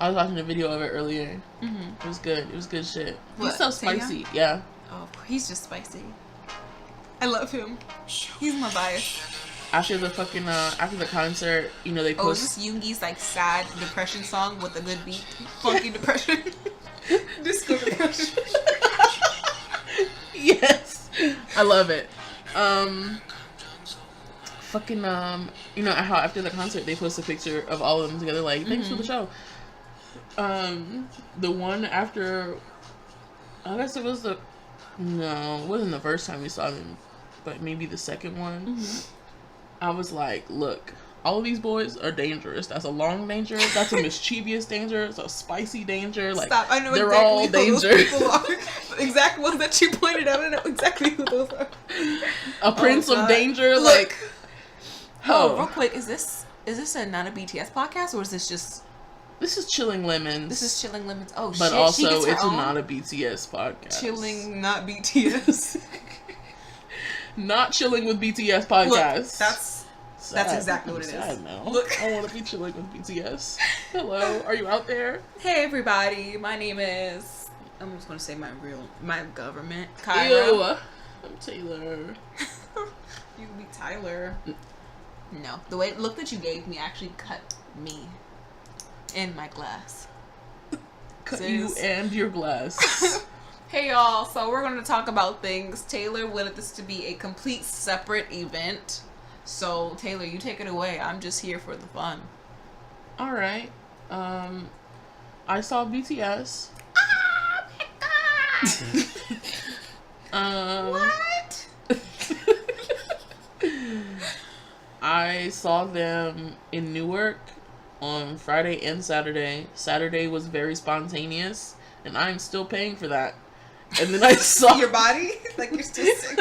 I was watching a video of it earlier. It was good. It was good shit. What, He's so spicy. Yeah. Oh, he's just spicy. I love him. He's my bias. After the fucking after the concert, you know, they post. Oh, is this Yoongi's like sad depression song with a good beat? Funky depression. Disco depression. Yes, I love it. Fucking you know how after the concert they post a picture of all of them together, like thanks for the show. The one after, I guess it was it wasn't the first time we saw them, but maybe the second one. I was like, look, all of these boys are dangerous. That's a long danger. That's a mischievous danger. It's a spicy danger. Like, stop! I know they're exactly all who danger. those people are. The exact ones that you pointed out. I know exactly who those are. A prince of danger. Look. Like, oh, real quick, is this a not a BTS podcast, or is this just? This is Chilling Lemons. This is Chilling Lemons. Oh, but shit. also, she gets her it's own? not a BTS podcast. Chilling, not BTS. Not Chilling with BTS podcast. Look, that's exactly what it is. Sad now. Look, I want to be chilling with BTS. Hello, are you out there? Hey everybody, my name is. I'm just gonna say my government. Kyra. Ew, I'm Taylor. You can be Tyler. No, the look that you gave me actually cut me in my glass. Cut you and your glass. Hey y'all, so we're going to talk about things. Taylor wanted this to be a complete separate event. So Taylor, you take it away. I'm just here for the fun. Alright. I saw BTS. Oh my god! What? I saw them in Newark on Friday and Saturday. Saturday was very spontaneous, and I'm still paying for that. And then I saw your body, like you're still sick,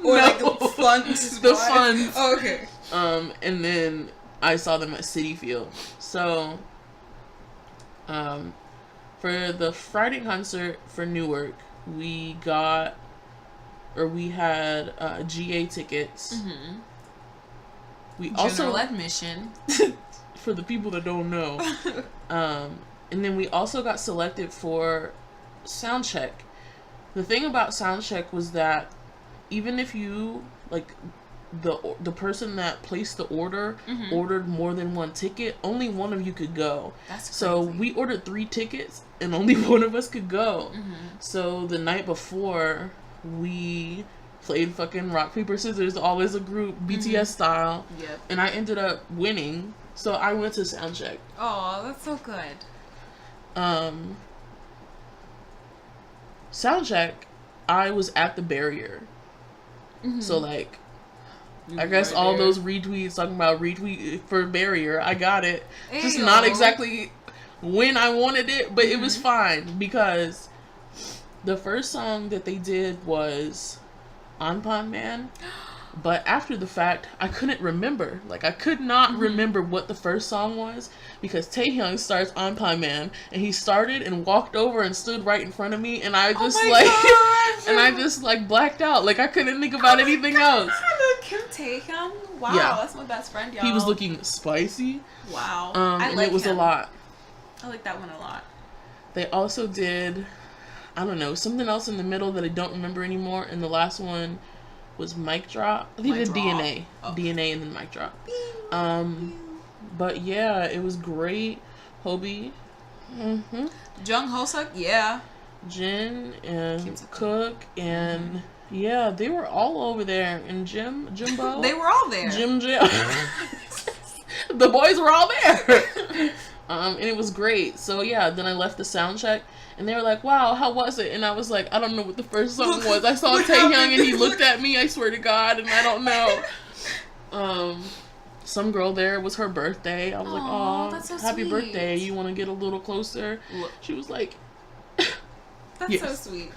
or no. Like the funds. The funds. Oh, okay. And then I saw them at Citi Field. So, for the Friday concert for Newark, we had GA tickets. Mm-hmm. We General also admission. For the people that don't know. And then we also got selected for soundcheck. The thing about soundcheck was that even if you like the person that placed the order ordered more than one ticket, only one of you could go. That's crazy. So we ordered 3 tickets and only one of us could go. So the night before we played fucking rock paper scissors all as a group, BTS style. Yep. And I ended up winning. So I went to soundcheck. Oh, that's so good. Soundcheck, I was at the barrier. So like, I guess all those retweets talking about retweet for barrier, I got it. Ayo. Just not exactly when I wanted it, but it was fine because the first song that they did was Anpan Man. But after the fact, I couldn't remember. Like, I could not remember what the first song was because Taehyung starts Anpan Man, and he started and walked over and stood right in front of me, and I just blacked out. Like, I couldn't think about anything else. Kim Taehyung? Wow, yeah. That's my best friend, y'all. He was looking spicy. Wow. And it was a lot. I like that one a lot. They also did, I don't know, something else in the middle that I don't remember anymore, and the last one was Mic Drop. They did DNA. Oh. DNA and then Mic Drop. But yeah, it was great. Hobie. Jung Hoseok, yeah. Jin and Cook and yeah, they were all over there. And Jimbo. They were all there. Jim. The boys were all there. And it was great. So yeah, then I left the soundcheck. And they were like, wow, how was it? And I was like, I don't know what the first song was. I saw Taehyung and he looked at me, I swear to God, and I don't know. Some girl there, it was her birthday. I was like, oh, so happy sweet. Birthday. You want to get a little closer? She was like... That's yes. So sweet.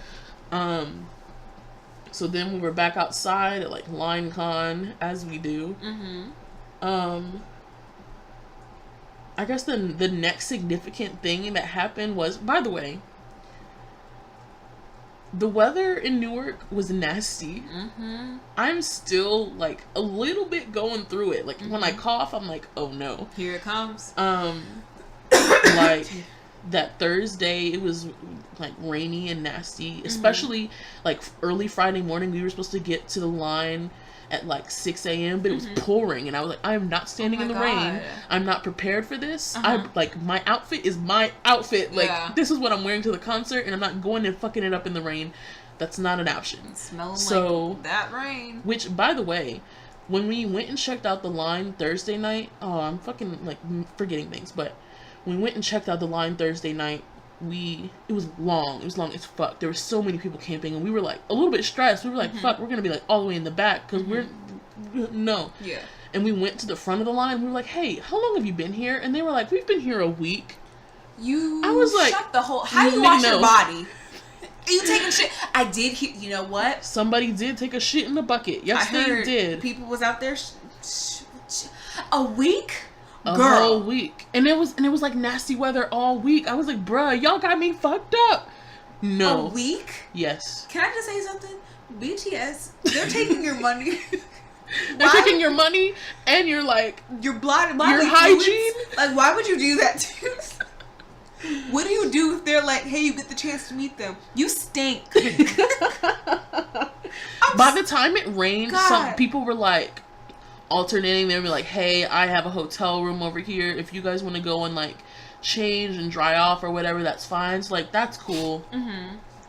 So then we were back outside at like Line Con, as we do. I guess the next significant thing that happened was, by the way, the weather in Newark was nasty. I'm still like a little bit going through it. Like when I cough, I'm like, oh no. Here it comes. Like that Thursday, it was like rainy and nasty, especially like early Friday morning. We were supposed to get to the line at like 6 a.m. but it was pouring, and I was like, I am not standing in the rain. I'm not prepared for this. I like, my outfit is my outfit. Like, this is what I'm wearing to the concert, and I'm not going and fucking it up in the rain. That's not an option. Smelling like that rain. Which, by the way, when we went and checked out the line Thursday night, I'm fucking like forgetting things, but when we went and checked out the line Thursday night, it was long as fuck. There were so many people camping, and we were like a little bit stressed. We were like, fuck, we're gonna be like all the way in the back, because Yeah. And we went to the front of the line. We were like, hey, how long have you been here? And they were like, we've been here a week. I was like, shut the whole, how do you wash your body? Are you taking shit? I did hear, you know what? Somebody did take a shit in the bucket. Yes, they did. People was out there a week? A whole week. And it was like nasty weather all week. I was like, bruh, y'all got me fucked up. No. A week? Yes. Can I just say something? BTS, they're taking your money. They're taking your money and your like your blood, your hygiene. Like, why would you do that to us? What do you do if they're like, hey, you get the chance to meet them? You stink. By the time it rained, some people were like alternating. They were like, hey, I have a hotel room over here. If you guys want to go and like change and dry off or whatever, that's fine. So like, that's cool.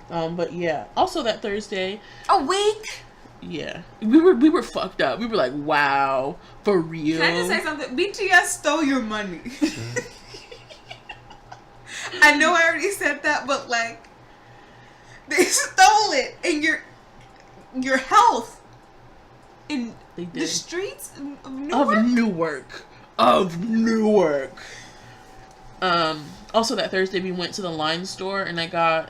But yeah. Also that Thursday. A week? Yeah. We were fucked up. We were like, wow, for real. Can I just say something? BTS stole your money. I know I already said that, but like, they stole it, and your health in the streets of Newark. Also that Thursday we went to the Line store, and I got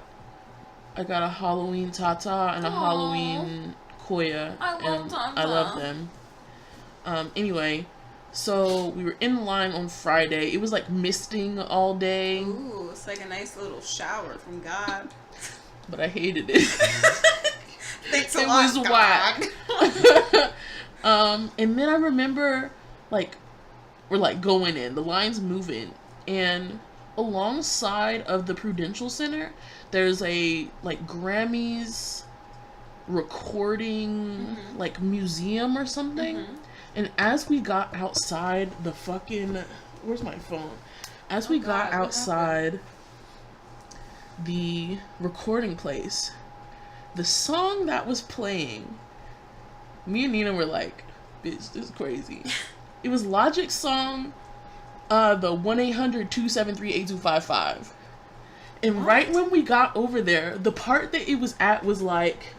a Halloween Tata and a Halloween Koya. I love them. Anyway. So, we were in line on Friday. It was like misting all day. Ooh, it's like a nice little shower from God. But I hated it. Thanks a lot, It was whack. And then I remember, like, we're like going in. The line's moving. And alongside of the Prudential Center, there's a, like, Grammys recording, like, museum or something. And as we got outside the fucking... Where's my phone? As we got outside the recording place, the song that was playing, me and Nina were like, bitch, this is crazy. It was Logic's song, the 1-800-273-8255. And right when we got over there, the part that it was at was like,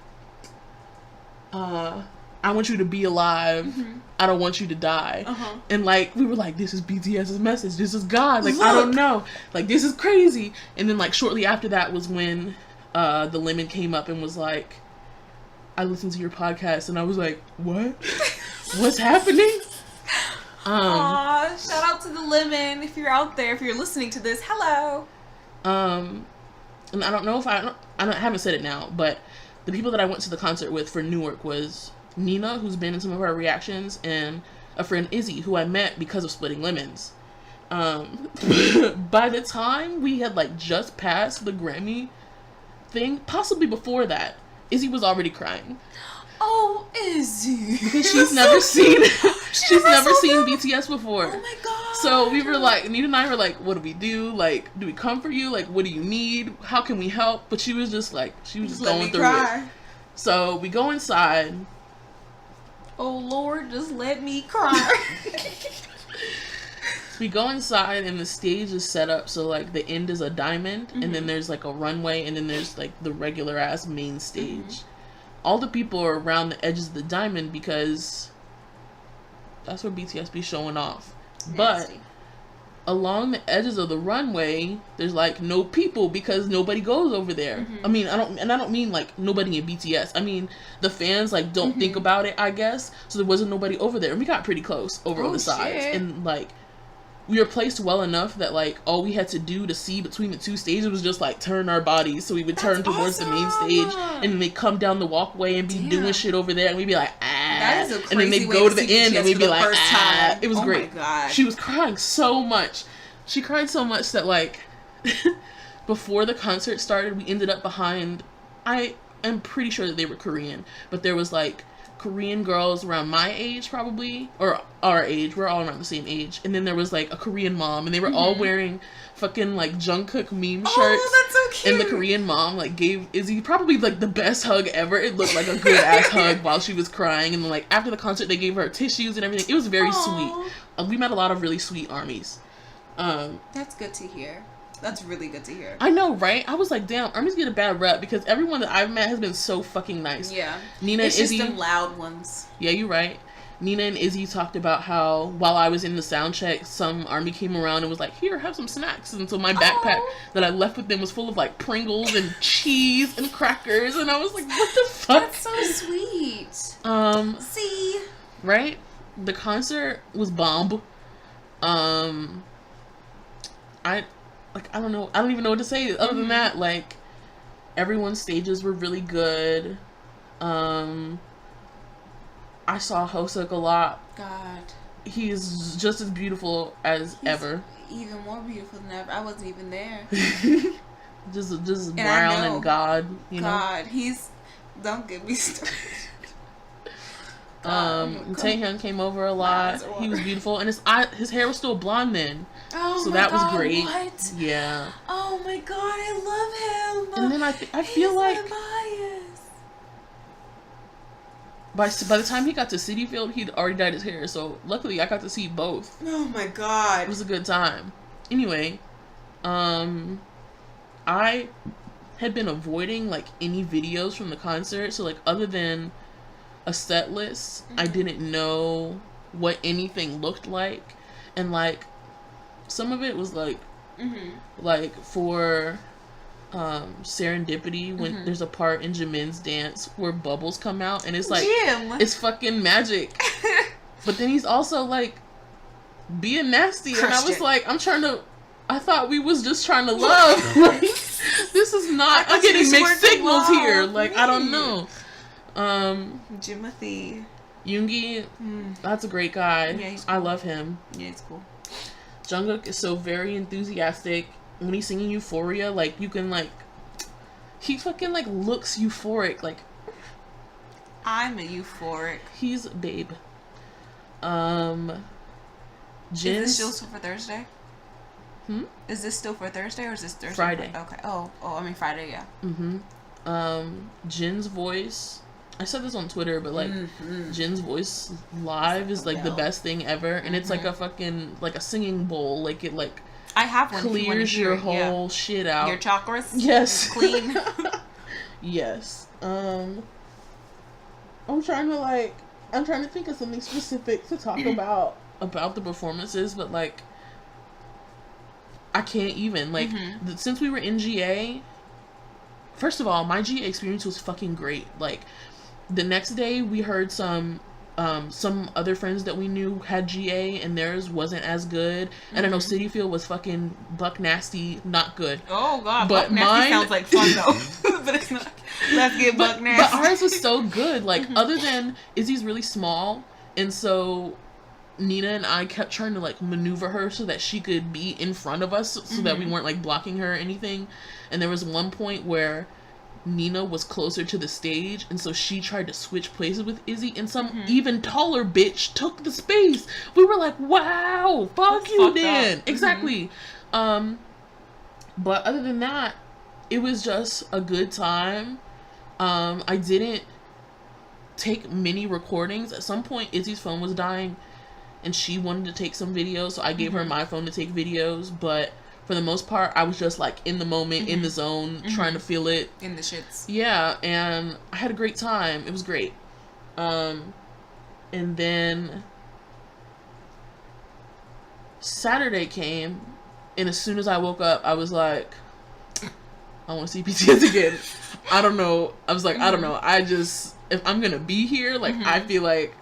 I want you to be alive. I don't want you to die. And like, we were like, this is BTS's message. This is God. Like, I don't know. Like, this is crazy. And then like shortly after that was when the Lemon came up and was like, I listened to your podcast, and I was like, what? What's happening? Aw, shout out to the Lemon. If you're out there, if you're listening to this, hello. And I don't know if I haven't said it now, but the people that I went to the concert with for Newark was Nina, who's been in some of our reactions, and a friend Izzy, who I met because of Splitting Lemons. By the time we had like just passed the Grammy thing, possibly before that, Izzy was already crying. Oh, Izzy. Because she's never seen BTS before. Oh my god. So we were like, Nina and I were like, what do we do? Like, do we come for you? Like, what do you need? How can we help? But she was just like, just going through it. So we go inside. Oh Lord, just let me cry. We go inside, and the stage is set up so like the end is a diamond, and then there's like a runway, and then there's like the regular ass main stage. All the people are around the edges of the diamond because that's where BTS be showing off. Nasty. But along the edges of the runway, there's like no people because nobody goes over there. I mean, I don't mean like nobody in BTS. I mean the fans like don't think about it, I guess. So there wasn't nobody over there, and we got pretty close over on the sides, and like we were placed well enough that like all we had to do to see between the two stages was just like turn our bodies, so we would turn towards the main stage, and then they come down the walkway and be doing shit over there, and we'd be like, that is a crazy and then they'd go to the end and we'd be like, ah. It was great. My God. She was crying so much. She cried so much that like before the concert started, we ended up behind, I am pretty sure that they were Korean, but there was like Korean girls around my age probably, or our age, we're all around the same age, and then there was like a Korean mom, and they were all wearing fucking like Jungkook meme shirts. Oh, that's so cute. And the Korean mom like gave Izzy probably like the best hug ever. It looked like a good ass hug while she was crying, and then like after the concert they gave her tissues and everything. It was very sweet. We met a lot of really sweet armies. That's good to hear. That's really good to hear. I know, right? I was like, damn, armies get a bad rep because everyone that I've met has been so fucking nice. Yeah. Nina it's and Izzy, just them loud ones. Yeah, you're right. Nina and Izzy talked about how while I was in the sound check, some army came around and was like, here, have some snacks. And so my backpack that I left with them was full of like Pringles and cheese and crackers. And I was like, what the fuck? That's so sweet. See? Right? The concert was bomb. I don't know. I don't even know what to say other than that. Like, everyone's stages were really good. I saw Hoseok a lot. God. He is just as beautiful as ever. Even more beautiful than ever. I wasn't even there. just brown and God, you know. God, don't get me started. Taehyun came over a lot. He was beautiful, and his hair was still blonde then. Oh, so my that God, was great. What? Yeah. Oh my God, I love him. And then I feel like by the time he got to City Field, he'd already dyed his hair. So luckily, I got to see both. Oh my God, it was a good time. Anyway, I had been avoiding like any videos from the concert. So like other than a set list, I didn't know what anything looked like, and like some of it was like like for Serendipity, when there's a part in Jimin's dance where bubbles come out and it's like it's fucking magic. But then he's also like being nasty, and I was like, I thought we was just trying to love. Like, this is not, I'm getting mixed signals here. Like, I don't know. Jimothy. Yoongi, that's a great guy. Yeah, I love him. Yeah, he's cool. Jungkook is so very enthusiastic. When he's singing Euphoria, like, you can, like, he fucking, like, looks euphoric. Like, I'm a euphoric. He's a babe. Jin. Is this still for Thursday? Is this still for Thursday, or is this Thursday? Friday. Okay. Oh, I mean Friday, yeah. Jin's voice, I said this on Twitter, but like Jin's voice live is like the best thing ever, and it's like a fucking like a singing bowl. Like it like I have one. Clears your whole shit out. Your chakras. Yes. Clean. Yes. I'm trying to think of something specific to talk about the performances, but like I can't even like since we were in GA. First of all, my GA experience was fucking great. Like, the next day we heard some other friends that we knew had GA and theirs wasn't as good. And I know City Field was fucking buck nasty, not good. Oh God, but buck nasty sounds like fun though. But it's not. Let's get buck nasty. But ours was so good. Like, other than Izzy's really small, and so Nina and I kept trying to like maneuver her so that she could be in front of us so that we weren't like blocking her or anything. And there was one point where Nina was closer to the stage, and so she tried to switch places with Izzy, and some even taller bitch took the space. We were like, wow, fuck you then. Exactly. But other than that, it was just a good time. I didn't take many recordings. At some point, Izzy's phone was dying, and she wanted to take some videos, so I gave her my phone to take videos, but for the most part, I was just like in the moment, in the zone, trying to feel it. In the shits. Yeah, and I had a great time. It was great. And then Saturday came, and as soon as I woke up, I was like, I want to see BTS again. I don't know. I was like, I don't know. I just, if I'm going to be here, like, I feel like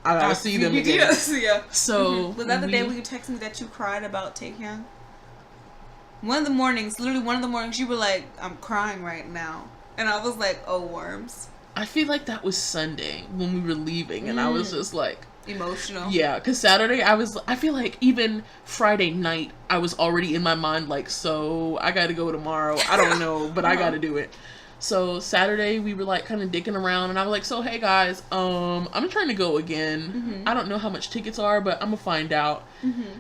I gotta see them again. Yeah. So was that the day when you texted me that you cried about Taehyun? One of the mornings, you were like, I'm crying right now. And I was like, oh, worms. I feel like that was Sunday when we were leaving, and I was just like, emotional. Yeah, because Saturday I feel like even Friday night I was already in my mind like, so I gotta go tomorrow. I don't know, but I gotta do it. So Saturday we were like kind of dicking around, and I was like, so hey guys, I'm trying to go again. I don't know how much tickets are, but I'm gonna find out.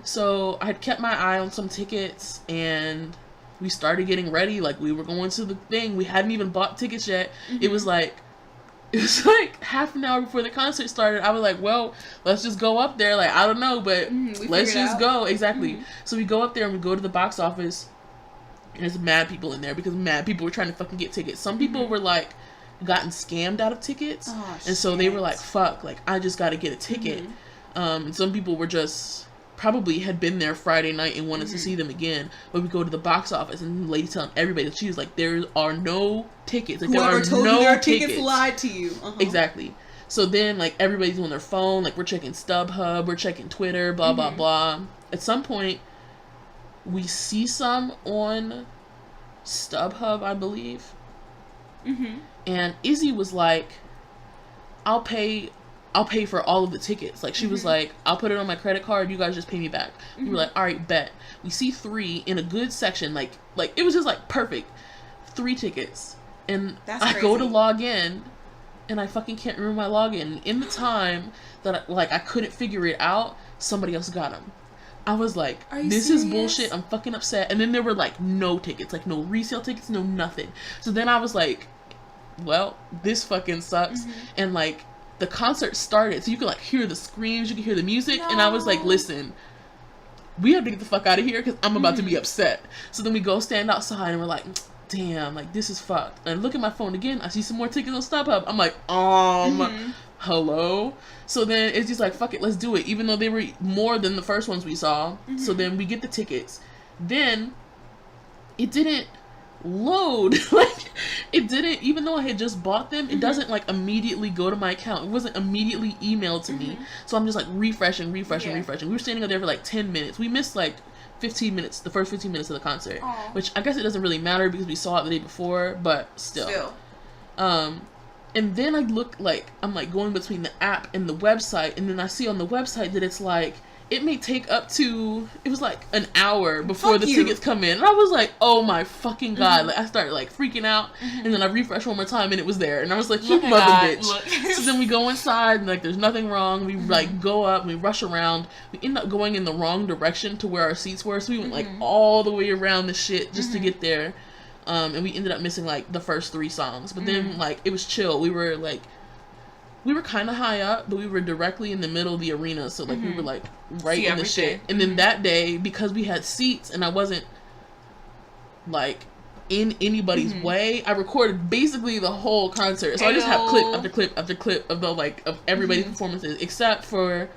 So I had kept my eye on some tickets, and we started getting ready. Like, we were going to the thing. We hadn't even bought tickets yet. It was like half an hour before the concert started. I was like, well, let's just go up there. Like, I don't know, but let's just go. Exactly. So we go up there and we go to the box office. And there's mad people in there because mad people were trying to fucking get tickets. Some people were like, gotten scammed out of tickets. And so they were like, fuck, like, I just gotta get a ticket. And some people were just, probably had been there Friday night and wanted to see them again. But we go to the box office and the lady telling everybody that she was like, there are no tickets. Like, whoever there are told no you there are tickets lied to you. Exactly. So then, like, everybody's on their phone. Like, we're checking StubHub, we're checking Twitter, blah, blah, blah. At some point, we see some on StubHub, I believe. And Izzy was like, I'll pay for all of the tickets. Like, she was like, I'll put it on my credit card, you guys just pay me back. We were like, alright, bet. We see 3 in a good section, like it was just like perfect. 3 tickets. And I go to log in, and I fucking can't remember my login. In the time that I couldn't figure it out, somebody else got them. I was like, this is bullshit, I'm fucking upset. And then there were like no tickets, like no resale tickets, no nothing. So then I was like, well, this fucking sucks. And like, the concert started, so you could like hear the screams, you could hear the music. And I was like, listen, we have to get the fuck out of here because I'm about to be upset. So then we go stand outside and we're like, damn, like, this is fucked. And I look at my phone again, I see some more tickets on StubHub. I'm like, hello? So then it's just like, fuck it, let's do it, even though they were more than the first ones we saw. So then we get the tickets. Then it didn't load. Like, it didn't, even though I had just bought them, it doesn't like immediately go to my account. It wasn't immediately emailed to me. So I'm just like refreshing. We were standing up there for like 10 minutes. We missed like 15 minutes, the first 15 minutes of the concert. Which I guess it doesn't really matter because we saw it the day before, but still. And then I look, like, I'm like going between the app and the website, and then I see on the website that it's like, it may take up to, it was like an hour before the tickets come in. And I was like, oh my fucking god. Like, I started like freaking out, and then I refreshed one more time and it was there. And I was like, you mother bitch. So then we go inside and like, there's nothing wrong. We like go up, we rush around. We end up going in the wrong direction to where our seats were. So we went like all the way around the shit just to get there. And we ended up missing like the first 3 songs, but then like it was chill. We were kind of high up, but we were directly in the middle of the arena, so like we were like right in the shit. And then that day, because we had seats and I wasn't like in anybody's way, I recorded basically the whole concert. So I just have clip after clip after clip of the like of everybody's performances, except for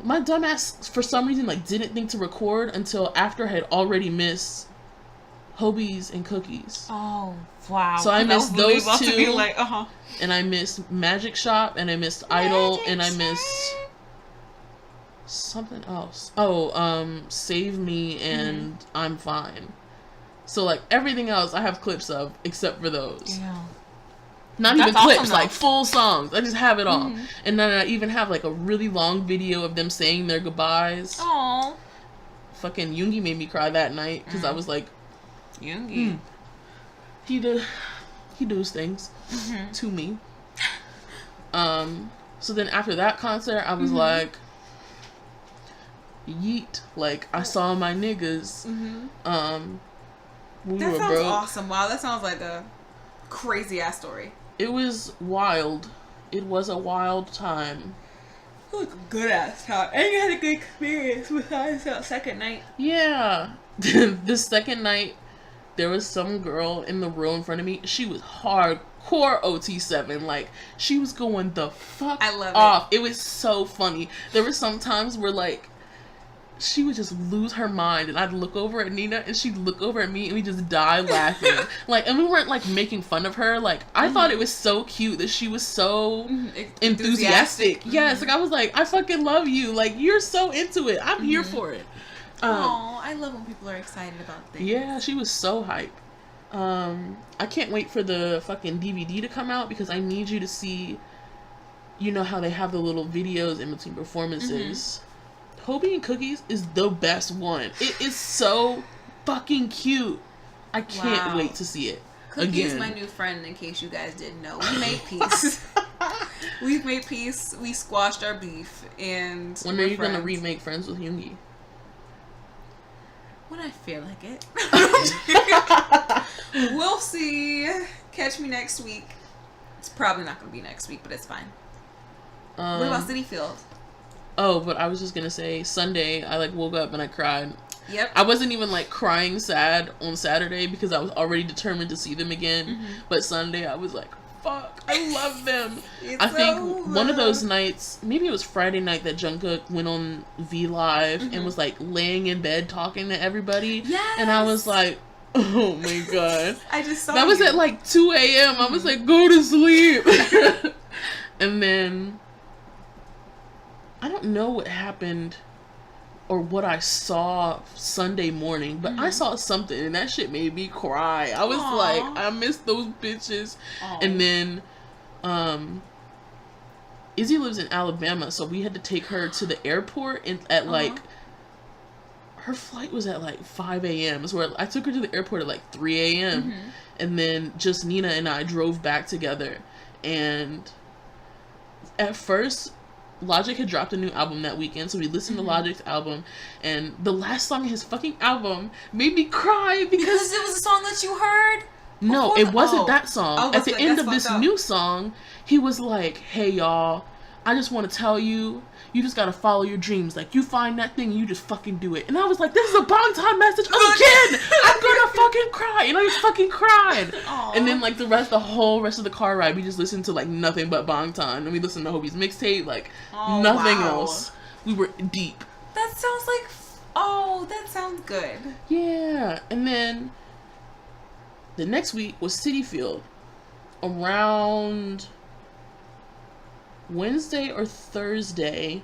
my dumbass for some reason like didn't think to record until after I had already missed Hobies and Cookies. Oh, wow. So I missed those 2, like, and I missed Magic Shop, and I missed Idol, and I missed something else. Oh, Save Me and I'm Fine. So like everything else I have clips of except for those. Yeah. Not even clips, like full songs. I just have it all. And then I even have like a really long video of them saying their goodbyes. Aww. Fucking Yoongi made me cry that night because I was like, Yoongi. He does things to me. So then after that concert, I was like, yeet. Like, I saw my niggas. We that were sounds broke. awesome. Wow, that sounds like a crazy ass story. It was wild. It was a wild time. It was a good ass time. And you had a good experience besides that second night. Yeah. The second night, there was some girl in the row in front of me. She was hardcore OT7. Like, she was going the fuck off. It was so funny. There were some times where, like, she would just lose her mind. And I'd look over at Nina, and she'd look over at me, and we just die laughing. Like, and we weren't, like, making fun of her. Like, I thought it was so cute that she was so enthusiastic. Yes, like, I was like, I fucking love you. Like, you're so into it. I'm here for it. Oh, I love when people are excited about things. Yeah, she was so hype. I can't wait for the fucking DVD to come out because I need you to see you know how they have the little videos in between performances. Hobie and Cookies is the best one. It is so fucking cute. I can't wait to see it. Cookie is my new friend, in case you guys didn't know. We made peace. We've made peace. We squashed our beef. And when are you going to remake Friends with Yoongi? When I feel like it. We'll see. Catch me next week. It's probably not going to be next week, but it's fine. What about City Field? Oh, but I was just going to say, Sunday, I woke up and I cried. Yep. I wasn't even crying sad on Saturday because I was already determined to see them again. But Sunday, I was like, fuck, I love them. I think one of those nights, maybe it was Friday night, that Jungkook went on V Live and was laying in bed talking to everybody. Yes. And I was like, oh my god. I just saw that was at 2 a.m. I was like, go to sleep. And then I don't know what happened or what I saw Sunday morning, but I saw something and that shit made me cry. I was like, I miss those bitches. And then Izzy lives in Alabama, so we had to take her to the airport at her flight was at 5 a.m. So I took her to the airport at 3 a.m. And then just Nina and I drove back together. And at first, Logic had dropped a new album that weekend, so we listened to Logic's album, and the last song in his fucking album made me cry because it was a song that you heard? No, it wasn't that song. At the end of this new song, he was like, hey y'all, I just want to tell you, you just gotta follow your dreams. You find that thing and you just fucking do it. And I was like, this is a Bangtan message again! I'm gonna fucking cry! And I just fucking cried! Aww. And then the whole rest of the car ride, we just listened to nothing but Bangtan. And we listened to Hobie's mixtape, nothing else. We were deep. That sounds that sounds good. Yeah. And then the next week was City Field. Around Wednesday or Thursday,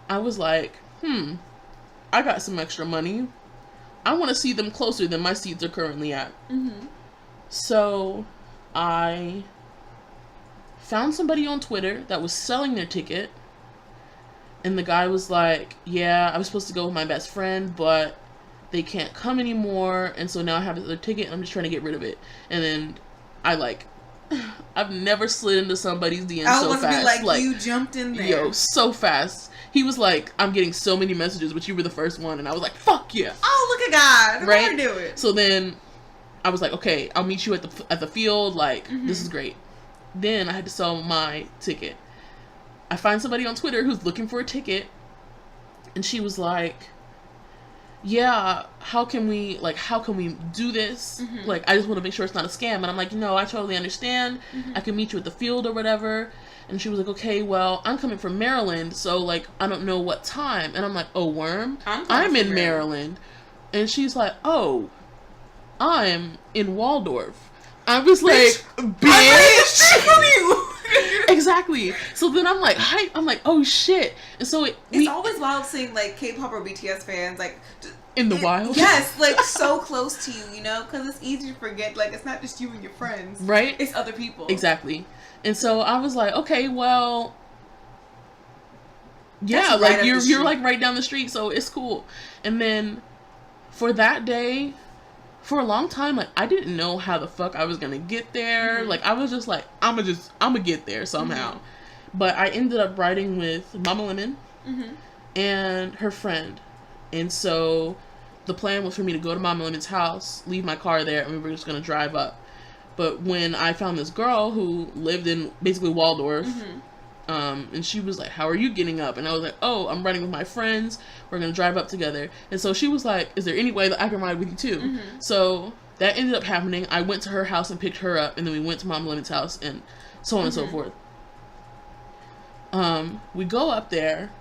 I was like, I got some extra money. I want to see them closer than my seats are currently at. So I found somebody on Twitter that was selling their ticket, and the guy was like, yeah, I was supposed to go with my best friend, but they can't come anymore, and so now I have their ticket, I'm just trying to get rid of it. And then I've never slid into somebody's DM so fast. You jumped in there. Yo, so fast. He was like, I'm getting so many messages, but you were the first one. And I was like, fuck yeah. Oh, look at God. Right? Never do it. So then I was like, okay, I'll meet you at the field. This is great. Then I had to sell my ticket. I find somebody on Twitter who's looking for a ticket. And she was like, yeah, how can we do this? I just want to make sure it's not a scam. And I'm like, no, I totally understand. I can meet you at the field or whatever. And she was like, okay, well, I'm coming from Maryland, so I don't know what time. And I'm like, oh, worm, I'm in Maryland. And she's like, oh, I'm in Waldorf. I was like, bitch. Exactly. So then I'm like, hype. I'm like, oh shit. And so it's always wild seeing K-pop or BTS fans in the wild. Yes, so close to you, because it's easy to forget. It's not just you and your friends, right? It's other people. Exactly. And so I was like, okay, well, yeah, you're right down the street, so it's cool. And then for that day, for a long time, I didn't know how the fuck I was gonna get there. I was just like, I'm gonna get there somehow. But I ended up riding with Mama Lemon and her friend. And so the plan was for me to go to Mama Lemon's house, leave my car there, and we were just gonna drive up. But when I found this girl who lived in basically Waldorf, and she was like, how are you getting up? And I was like, oh, I'm riding with my friends. We're going to drive up together. And so she was like, is there any way that I can ride with you too? So that ended up happening. I went to her house and picked her up, and then we went to Mama Lemon's house and so on and so forth. We go up there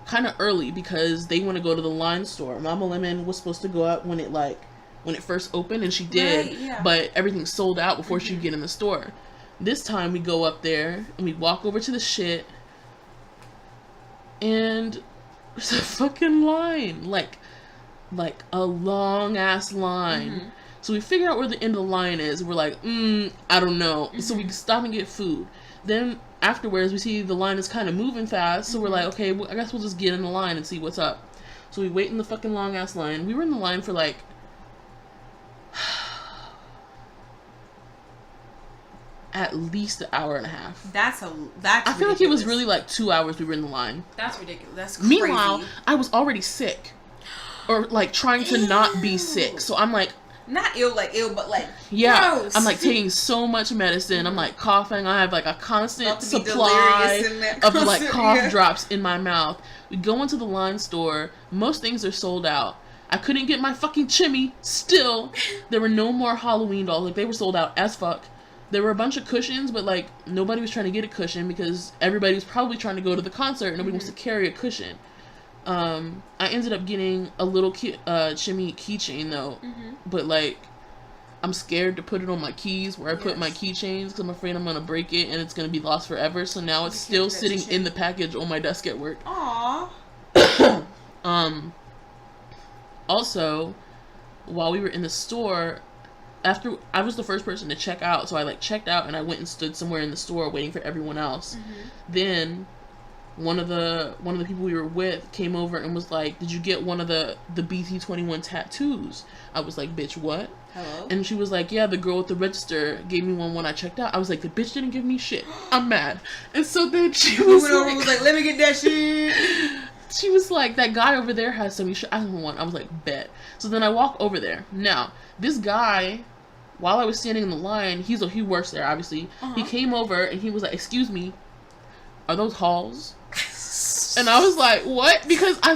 kind of early because they want to go to the Line store. Mama Lemon was supposed to go up when it first opened, and she did, right, yeah. But everything sold out before she could get in the store. This time we go up there and we walk over to the shit, and there's a fucking line, like a long ass line. So we figure out where the end of the line is. We're like, I don't know. So we stop and get food. Then afterwards, we see the line is kind of moving fast, so we're like, okay, I guess we'll just get in the line and see what's up. So we wait in the fucking long ass line. We were in the line for like at least an hour and a half. That's I ridiculous. feel like it was really like 2 hours we were in the line. That's ridiculous. That's crazy. Meanwhile, I was already sick. Or like trying to not be sick. So I'm like, not ill, but like, yeah, gross. I'm like taking so much medicine. I'm like coughing. I have like a constant supply of like cough drops in my mouth. We go into the line store. Most things are sold out. I couldn't get my fucking chimmy. Still, there were no more Halloween dolls. Like, they were sold out as fuck. There were a bunch of cushions, but like nobody was trying to get a cushion because everybody was probably trying to go to the concert and nobody wants to carry a cushion. I ended up getting a little chimmy keychain though, but like I'm scared to put it on my keys where I put my keychains because I'm afraid I'm gonna break it and it's gonna be lost forever. So now it's still sitting in the package on my desk at work. Aww. Also, while we were in the store, after I was the first person to check out, so I like checked out and I went and stood somewhere in the store waiting for everyone else. Then one of the people we were with came over and was like, "Did you get one of the BT21 tattoos?" I was like, "Bitch, what?" Hello? And she was like, "Yeah, the girl at the register gave me one when I checked out." I was like, "The bitch didn't give me shit. I'm mad." And so then she was like, "Let me get that shit." She was like, "That guy over there has some. I don't want." I was like, "Bet." So then I walk over there. Now this guy, while I was standing in the line, he works there obviously. He came over and he was like, "Excuse me, are those halls?" And I was like, "What?" Because I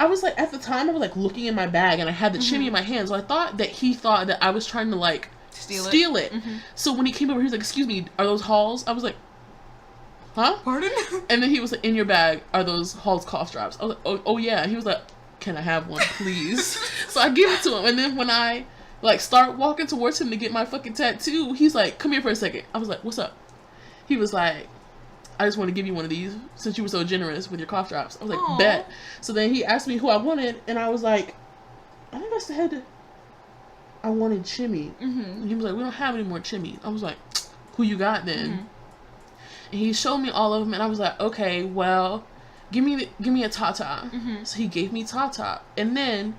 was like, at the time I was like looking in my bag and I had the chimney in my hand, so I thought that he thought that I was trying to like steal it. So when he came over, he was like, "Excuse me, are those halls?" I was like, "Huh? Pardon?" And then he was like, "In your bag are those Hall's cough drops?" I was like, oh yeah. And he was like, "Can I have one, please?" So I give it to him, and then when I like start walking towards him to get my fucking tattoo, he's like, "Come here for a second." I was like, "What's up?" He was like, "I just want to give you one of these since you were so generous with your cough drops." I was like, "Aww." Bet. So then he asked me who I wanted, and I was like, I think I said I wanted chimmy. And he was like, "We don't have any more chimmy." I was like, "Who you got then?" And he showed me all of them, and I was like, "Okay, well, give me a Tata." So he gave me Tata, and then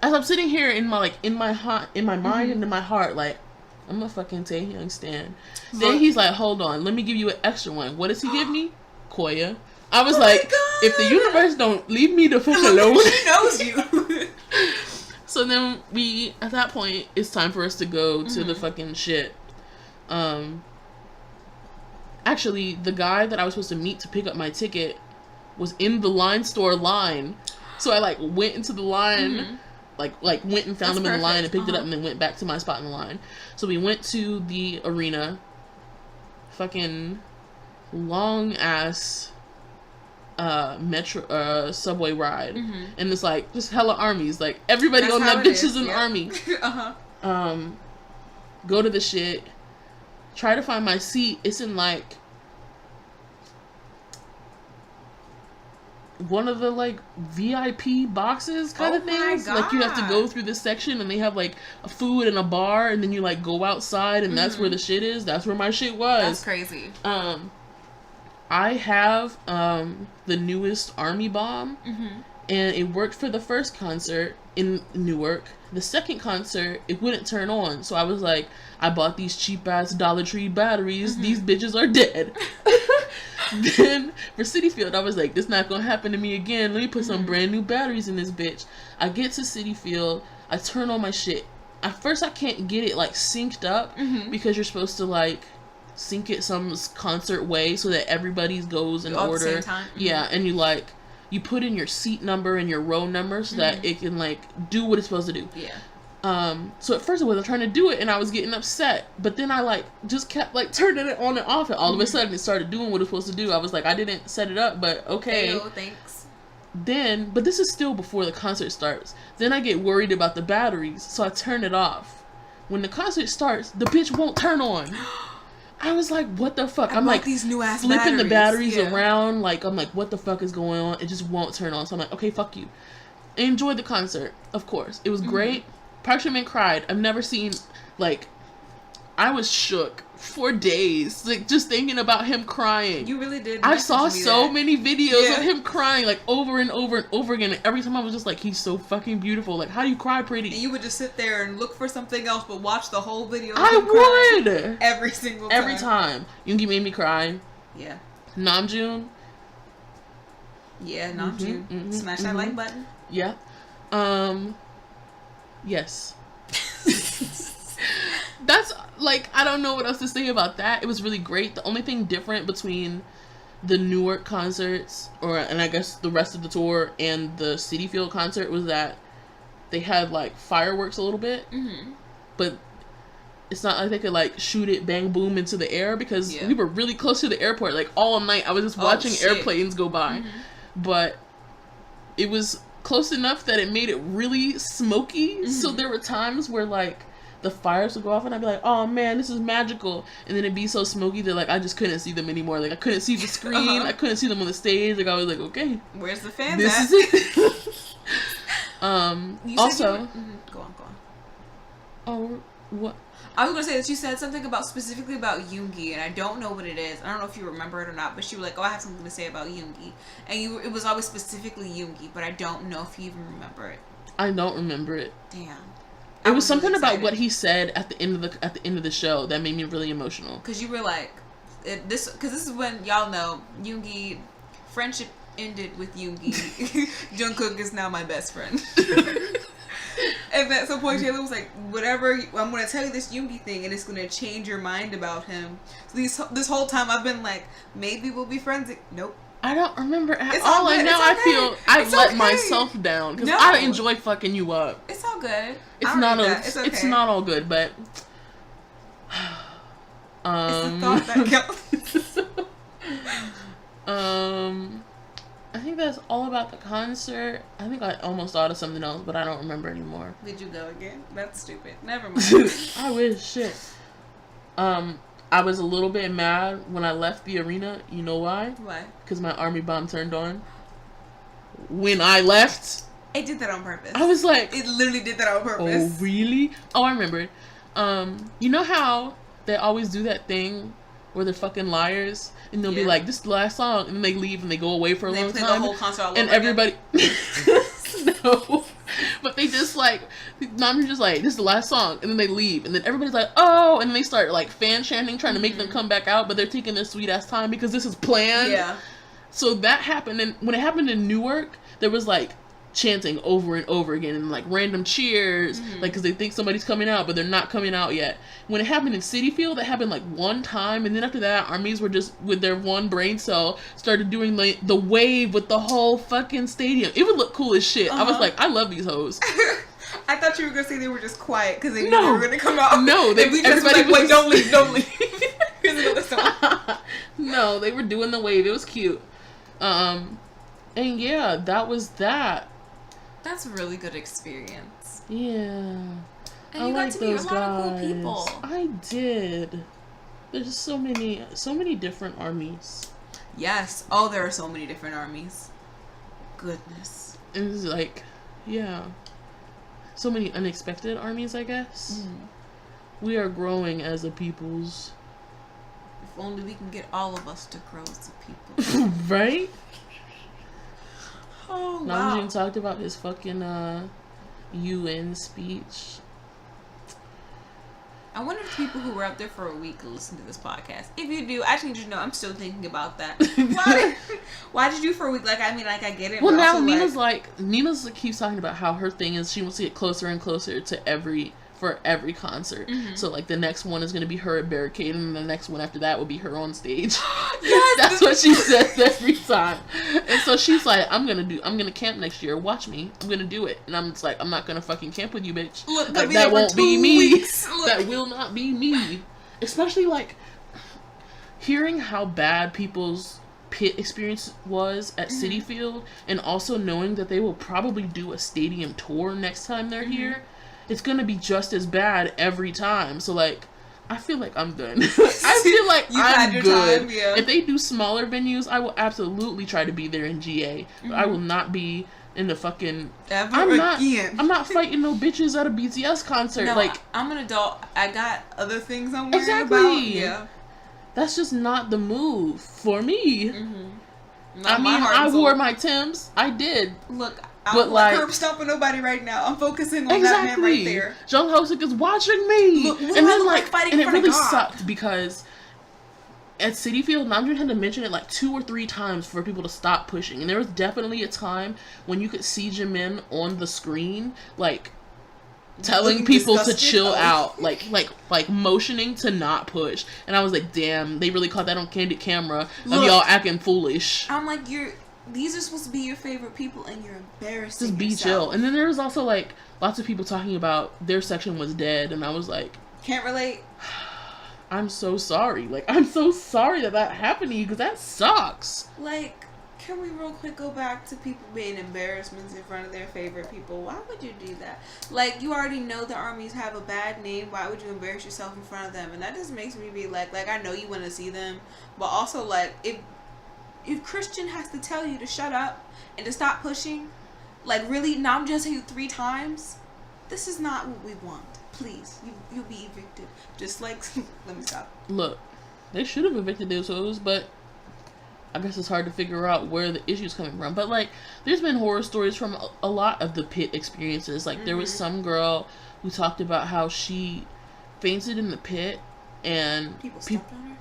as I'm sitting here in my mind and in my heart, like, I'm a fucking Taehyung stan. Then he's like, "Hold on, let me give you an extra one." What does he give me? Koya. I was like, if the universe don't leave me the fuck alone. She knows you. So then at that point, it's time for us to go to the fucking shit. Actually, the guy that I was supposed to meet to pick up my ticket was in the line store line. So I like went into the line, like went and found him in the line and picked it up and then went back to my spot in the line. So we went to the arena, fucking long ass metro subway ride, and it's like just hella armies, like everybody on that bitch is an army. Go to the shit, try to find my seat. It's in like one of the like VIP boxes kind of things. Like you have to go through this section and they have like a food and a bar, and then you like go outside and that's where the shit is. That's where my shit was. That's crazy. I have the newest army bomb, and it worked for the first concert in Newark. The second concert, it wouldn't turn on, so I was like, I bought these cheap ass Dollar Tree batteries. These bitches are dead. Then for City Field, I was like, this not gonna happen to me again. Let me put some brand new batteries in this bitch. I get to City Field, I turn on my shit. At first, I can't get it like synced up because you're supposed to like sync it some concert way so that everybody's goes in order. At the same time? Yeah, and you put in your seat number and your row number so that it can like do what it's supposed to do. Yeah. So at first I wasn't trying to do it and I was getting upset, but then I like just kept like turning it on and off, and all of a sudden it started doing what it's supposed to do. I was like, I didn't set it up, but okay. Hey, thanks. Then, but this is still before the concert starts. Then I get worried about the batteries, so I turn it off. When the concert starts, the bitch won't turn on. I was like, what the fuck? I'm like these new ass flipping the batteries around. Like, I'm like, what the fuck is going on? It just won't turn on. So I'm like, okay, fuck you. I enjoyed the concert, of course. It was great. Park Min cried. I've never seen, like, I was shook for days, like just thinking about him crying. You really did. I saw so many videos of him crying, like over and over and over again. And every time I was just like, he's so fucking beautiful. Like, how do you cry pretty? And you would just sit there and look for something else, but watch the whole video. I would every single time. Every time. Yoongi made me cry. Yeah. Namjoon. Yeah, Namjoon. Smash that like button. Yeah. Yes. That's like, I don't know what else to say about that. It was really great. The only thing different between the Newark concerts, and I guess the rest of the tour, and the City Field concert was that they had like fireworks a little bit, but it's not like they could like shoot it bang boom into the air, because we were really close to the airport. Like all night I was just watching airplanes go by, but it was close enough that it made it really smoky. So there were times where like the fires would go off and I'd be like, oh man, this is magical, and then it'd be so smoky that like I just couldn't see them anymore. Like I couldn't see the screen, I couldn't see them on the stage. Like I was like, okay, where's the fan? This is it. Also, go on. Oh, what? I was gonna say that you said something specifically about Yoongi, and I don't know what it is. I don't know if you remember it or not, but she was like, "Oh, I have something to say about Yoongi," and it was always specifically Yoongi, but I don't know if you even remember it. I don't remember it. Damn. It was something really about what he said at the end of the show that made me really emotional. Because you were like, this is when y'all know Yoongi friendship ended with Yoongi. Jungkook is now my best friend. And at some point, Taylor was like, whatever, I'm going to tell you this Yoongi thing, and it's going to change your mind about him. So this whole time, I've been like, maybe we'll be friends. Nope. I don't remember at it's all. And now I feel I've let okay. myself down, because I enjoy fucking you up. It's all good. It's not all good, but it's the thought that counts. I think that's all about the concert. I think I almost thought of something else, but I don't remember anymore. Did you go again? That's stupid. Never mind. I wish. Shit. I was a little bit mad when I left the arena. You know why? Why? Because my army bomb turned on. When I left, it did that on purpose. I was like, it literally did that on purpose. Oh really? Oh, I remember. You know how they always do that thing where they're fucking liars, and they'll be like, "This is the last song," and then they leave and they go away for a long time. The whole concert all and over everybody. No, but they just like, I'm just like, "This is the last song," and then they leave, and then everybody's like, "Oh," and then they start like fan chanting, trying to make them come back out, but they're taking their sweet ass time because this is planned. Yeah. So that happened, and when it happened in Newark, there was like chanting over and over again, and like random cheers, like because they think somebody's coming out, but they're not coming out yet. When it happened in City Field, that happened like one time, and then after that, armies were just with their one brain cell started doing the wave with the whole fucking stadium. It would look cool as shit. I was like, I love these hoes. I thought you were gonna say they were just quiet because they knew they were gonna come out. No, everybody was like, wait, don't leave. Here's another song. No, they were doing the wave. It was cute. And yeah, that was that. That's a really good experience. Yeah. And you got to meet a lot of cool people. I did. There's so many different armies. Yes. Oh, there are so many different armies. Goodness. It's like, yeah. So many unexpected armies, I guess. We are growing as a peoples. If only we can get all of us to grow as a people. Right? Oh, wow. Namjoon talked about his fucking UN speech. I wonder if people who were up there for a week listen to this podcast. If you do, I just need you to know I'm still thinking about that. Why did you for a week? Like, I mean, like, I get it. Well, now Nina's Nina's keeps talking about how her thing is she wants to get closer and closer to every concert. So like the next one is going to be her at Barricade, and the next one after that will be her on stage. Yes, that's what she says every time. And so she's like, I'm gonna camp next year. Watch me. I'm gonna do it. And I'm just like, I'm not gonna fucking camp with you, bitch. Look, like, that won't be me. That will not be me. Especially like hearing how bad people's pit experience was at City Field, and also knowing that they will probably do a stadium tour next time they're here. It's gonna be just as bad every time. So like, I feel like I'm done. I feel like I'm good. If they do smaller venues, I will absolutely try to be there in GA. But I will not be in the fucking... I'm not fighting no bitches at a BTS concert. No, like, I'm an adult. I got other things I'm worried exactly. about. Yeah. That's just not the move for me. Mm-hmm. I wore my Timbs. I did. Look, I'm not curb stomping nobody right now. I'm focusing on that man right there. Jung Ho-sik is watching me. Look, and then fighting and in it front of really God. sucked because at City Field, Namjoon had to mention it like 2 or 3 times for people to stop pushing. And there was definitely a time when you could see Jimin on the screen, like, telling people to chill out, like motioning to not push. And I was like, damn, they really caught that on candid camera of y'all acting foolish. I'm like, these are supposed to be your favorite people and you're embarrassing Just be yourself. chill. And then there was also like lots of people talking about their section was dead, and I was like, can't relate. I'm so sorry. Like, I'm so sorry that happened to you, because that sucks. Like, can we real quick go back to people being embarrassments in front of their favorite people? Why would you do that? Like, you already know the armies have a bad name. Why would you embarrass yourself in front of them? And that just makes me be like I know you want to see them, but also like if Christian has to tell you to shut up and to stop pushing, like really, Nam just hit you 3 times. This is not what we want. Please, you'll be evicted. Just like, let me stop. Look, they should have evicted those hoes, but I guess it's hard to figure out where the issue's coming from. But like, there's been horror stories from a lot of the pit experiences. Like, there was some girl who talked about how she fainted in the pit and people stepped on her.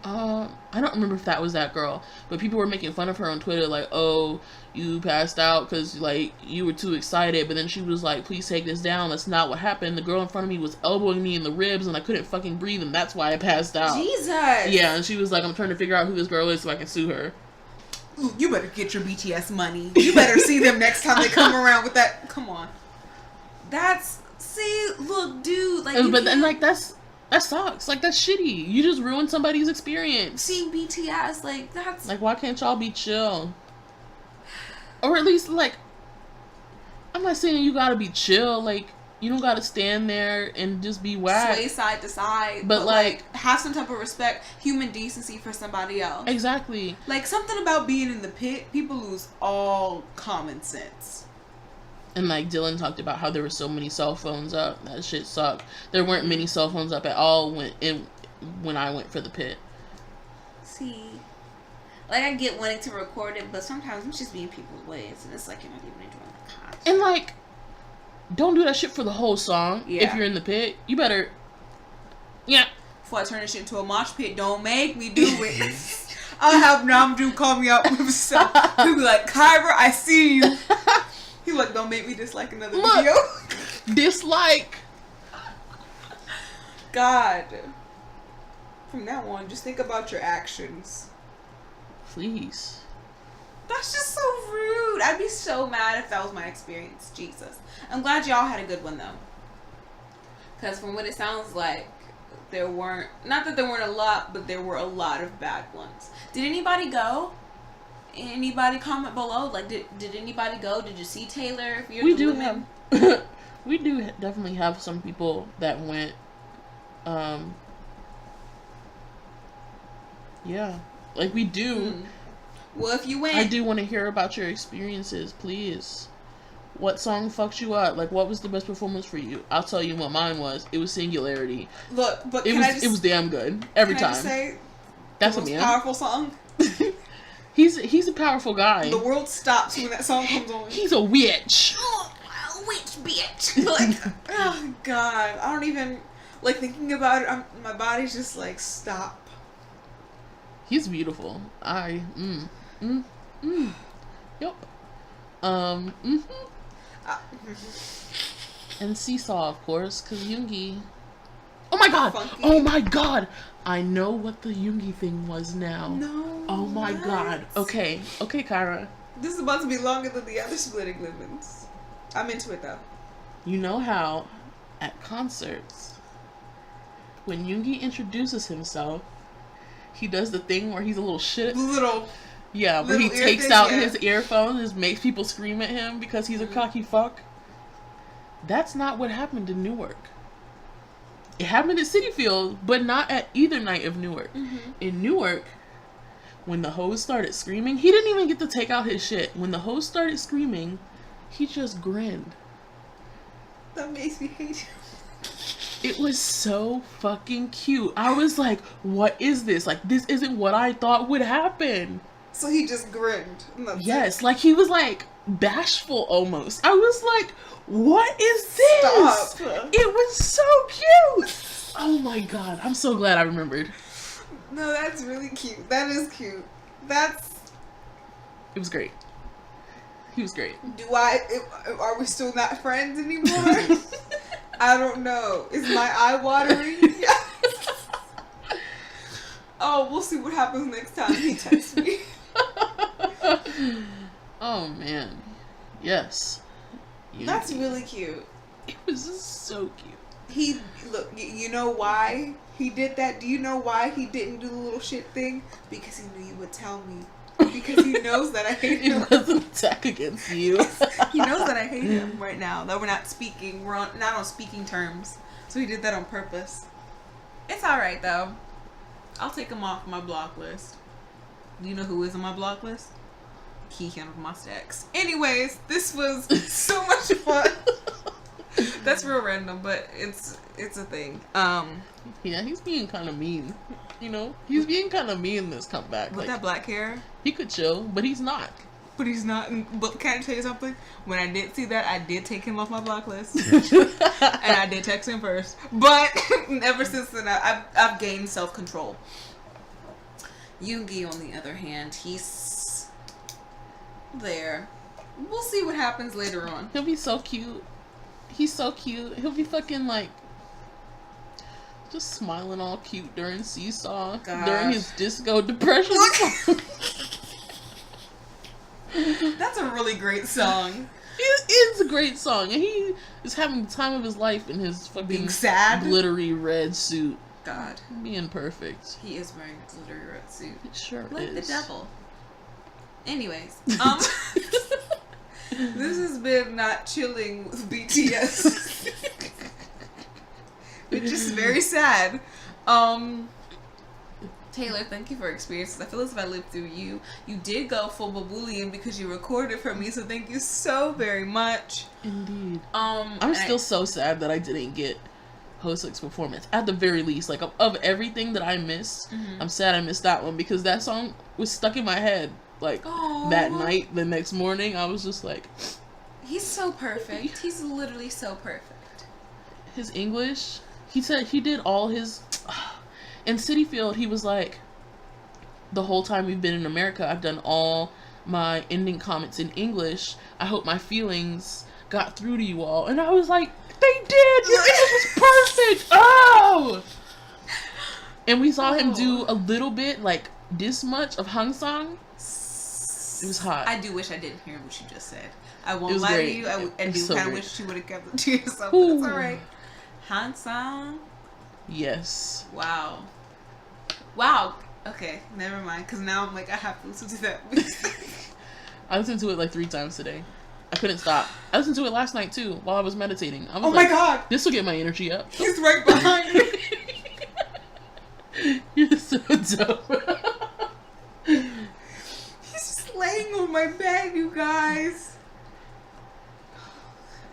I don't remember if that was that girl, but people were making fun of her on Twitter, like, oh, you passed out because, like, you were too excited. But then she was like, please take this down. That's not what happened. The girl in front of me was elbowing me in the ribs, and I couldn't fucking breathe, and that's why I passed out. Jesus! Yeah, and she was like, I'm trying to figure out who this girl is so I can sue her. Ooh, you better get your BTS money. You better see them next time they come around with that. Come on. Look, dude. Like, but then, like, that sucks. Like, that's shitty. You just ruined somebody's experience. Seeing BTS, like, that's... Like, why can't y'all be chill? Or at least, like, I'm not saying you gotta be chill. Like, you don't gotta stand there and just be whack. Sway side to side. But like, have some type of respect, human decency for somebody else. Exactly. Like, something about being in the pit, people lose all common sense. And like Dylan talked about how there were so many cell phones up. That shit sucked. There weren't many cell phones up at all when I went for the pit. See, like, I get wanting to record it, but sometimes I'm just being people's ways, and it's like you're not even enjoying the content. And like, don't do that shit for the whole song. Yeah. If you're in the pit, you better. Yeah. Before I turn this shit into a mosh pit, don't make me do it. I'll have Namjoon call me out with stuff. He'll be like, Kyra, I see you. He like, don't make me dislike another video. Dislike. God. From now on, just think about your actions. Please. That's just so rude. I'd be so mad if that was my experience. Jesus. I'm glad y'all had a good one, though. Because from what it sounds like, there weren't... Not that there weren't a lot, but there were a lot of bad ones. Did anybody go? Anybody comment below? Like, did anybody go? Did you see Taylor? If you're we do women? Have... we do definitely have some people that went. Yeah. Like, we do. Well, if you went... I do want to hear about your experiences, please. What song fucked you up? Like, what was the best performance for you? I'll tell you what mine was. It was Singularity. Look, but it was damn good every time. I just say that's the a most man. Powerful song. He's a powerful guy. The world stops when that song comes on. He's a witch. Oh, witch bitch. Like, oh god, I don't even like thinking about it. My body's just like, stop. He's beautiful. Yep. And Seesaw, of course, because Yoongi. Oh my god! Funky. Oh my god! I know what the Yoongi thing was now. No. Oh my god. Okay, Kyra. This is about to be longer than the other splitting lemons. I'm into it though. You know how, at concerts, when Yoongi introduces himself, he does the thing where he's a little shit. Yeah, where he takes out his earphones and just makes people scream at him because he's a cocky fuck. That's not what happened in Newark. It happened at City Field, but not at either night of Newark. In Newark, when the hoes started screaming, he didn't even get to take out his shit. When the hoes started screaming, he just grinned. That makes me hate him. It was so fucking cute. I was like, what is this? Like, this isn't what I thought would happen. So he just grinned. Yes, like he was like bashful almost. I was like, what is this? Stop. It was so cute. Oh my god, I'm so glad I remembered. No, that's really cute. That is cute. It was great. He was great. Are we still not friends anymore? I don't know. Is my eye watering? Oh, we'll see what happens next time he texts me. Oh man. Yes. That's really cute. It was just so cute. You know why he did that? Do you know why he didn't do the little shit thing? Because he knew you would tell me. Because he knows that I hate him. It was an attack against you. He knows that I hate him right now. That we're not speaking. We're not on speaking terms. So he did that on purpose. It's alright though. I'll take him off my block list. Do you know who is on my block list? Kiana from my stacks. Anyways, this was so much fun. That's real random, but it's a thing. Yeah, he's being kind of mean. You know, he's being kind of mean this comeback. With that black hair, he could chill, but he's not. But he's not. But can I tell you something? When I did see that, I did take him off my block list, and I did text him first. But ever since then, I've gained self-control. Yoongi, on the other hand, he's there. We'll see what happens later on. He'll be so cute. He's so cute. He'll be fucking like just smiling all cute during Seesaw. Gosh. During his disco depression. That's a really great song. It is a great song, and he is having the time of his life in his fucking Being sad, glittery red suit. God, being perfect. He is wearing a glittery red suit. It sure like is. the devil. Anyways, this has been Not Chilling with BTS. Which is very sad. Taylor, thank you for experiences. I feel as if I lived through you. You did go full babulian because you recorded for me, so thank you so very much. Indeed. I'm still so sad that I didn't get Hoseok's performance. At the very least, like of everything that I missed, I'm sad I missed that one because that song was stuck in my head. Like that night, the next morning, I was just like, he's so perfect. He's literally so perfect. His English, he said he did all his in City Field. He was like, the whole time we've been in America, I've done all my ending comments in English. I hope my feelings got through to you all. And I was like, they did. Your English was perfect. Oh. And we saw him do a little bit, like this much of Hang Sang. It was hot. I do wish I didn't hear what you just said. I won't lie to you. I do so kind of great. wish you would have kept it to yourself. But it's alright. Hang Sang. Yes. Wow. Wow. Okay, never mind. Because now I'm like, I have to listen to that. I listened to it like 3 times today. I couldn't stop. I listened to it last night too while I was meditating. I was my god! This will get my energy up. He's right behind me. You're so dope. He's just laying on my bed, you guys.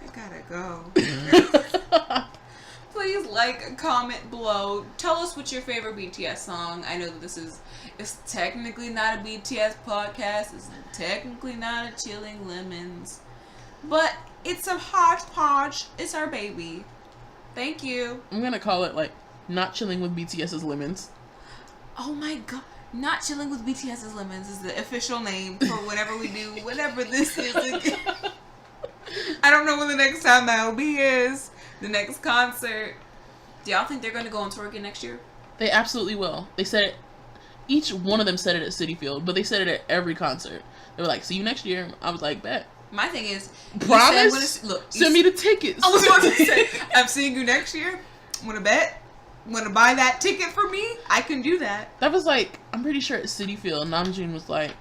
I gotta go. Please like, comment below. Tell us what's your favorite BTS song. I know that it's technically not a BTS podcast. It's technically not a Chilling Lemons. But it's a hodgepodge. It's our baby. Thank you. I'm gonna call it like Not Chilling with BTS's Lemons. Oh my god. Not Chilling with BTS's Lemons is the official name for whatever we do, whatever this is again. I don't know when the next time that'll be is. The next concert. Do y'all think they're going to go on tour again next year? They absolutely will. They said it. Each one of them said it at City Field, but they said it at every concert. They were like, "See you next year." I was like, "Bet." My thing is, promise. Send me the tickets. I was about to say, I'm seeing you next year. Want to bet? Want to buy that ticket for me? I can do that. That was like, I'm pretty sure at City Field, Namjoon was like,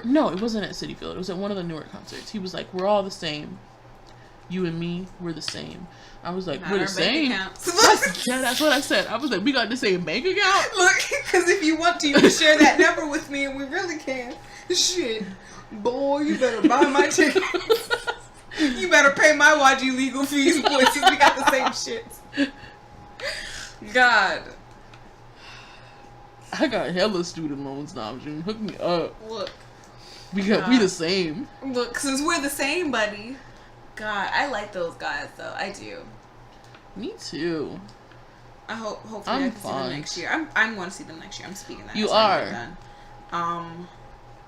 no, it wasn't at City Field. It was at one of the Newark concerts. He was like, "We're all the same. You and me, we're the same. I was like, Not we're the our bank same. accounts. Yeah, that's what I said. I was like, we got the same bank account. Look, because if you want to, you can share that number with me, and we really can. Shit, boy, you better buy my ticket. You better pay my YG legal fees, boy, since we got the same shit. God. I got hella student loans now, June. Hook me up. Look. We the same. Look, since we're the same, buddy. God, I like those guys, though. I do. Me too. I hopefully I can see them next year. I'm going to see them next year. I'm speaking that. You are.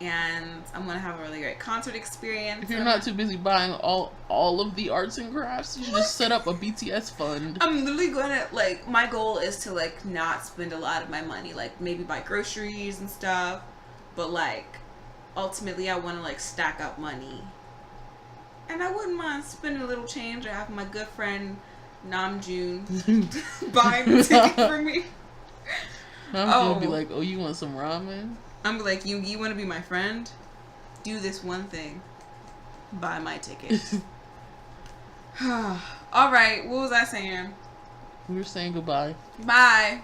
And I'm going to have a really great concert experience. If you're not too busy buying all of the arts and crafts, you should just set up a BTS fund. I'm literally going to, like, my goal is to, like, not spend a lot of my money. Like, maybe buy groceries and stuff. But, like, ultimately I want to, like, stack up money. And I wouldn't mind spending a little change or having my good friend Namjoon buying the ticket for me. Namjoon be like, oh, you want some ramen? I'm like, you want to be my friend? Do this one thing. Buy my ticket. All right, what was I saying? We were saying goodbye. Bye.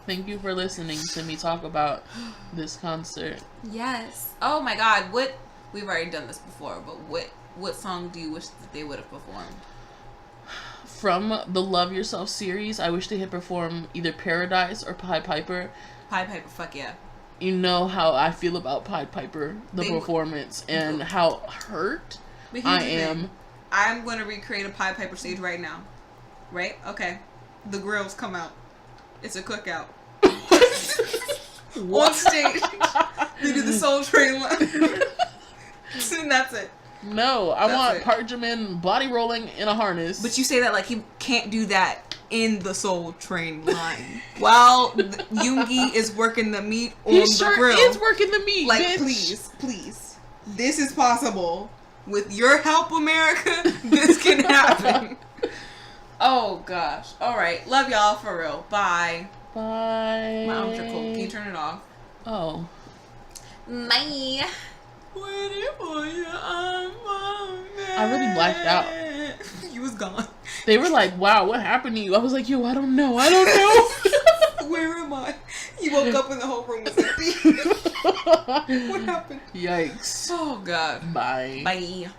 Thank you for listening to me talk about this concert. Yes. Oh my God. We've already done this before, but what song do you wish that they would have performed? From the Love Yourself series, I wish they had performed either Paradise or Pied Piper. Pied Piper, fuck yeah. You know how I feel about Pied Piper, the performance, and how hurt I am. I'm going to recreate a Pied Piper stage right now. Right? Okay. The grills come out. It's a cookout. On stage. They do the Soul Train line. And that's it. No, I want Park Jimin body rolling in a harness. But you say that like he can't do that in the Soul Train line. While Yoongi is working the meat on the grill. He is working the meat, like, bitch. please. This is possible. With your help, America, this can happen. Oh, gosh. All right. Love y'all for real. Bye. Bye. My arms are cold. Can you turn it off? Oh. Bye. I really blacked out. You was gone. They were like, wow, what happened to you? I was like, yo, I don't know. Where am I? You woke up and the whole room was empty. What happened? Yikes. Oh, God. Bye. Bye.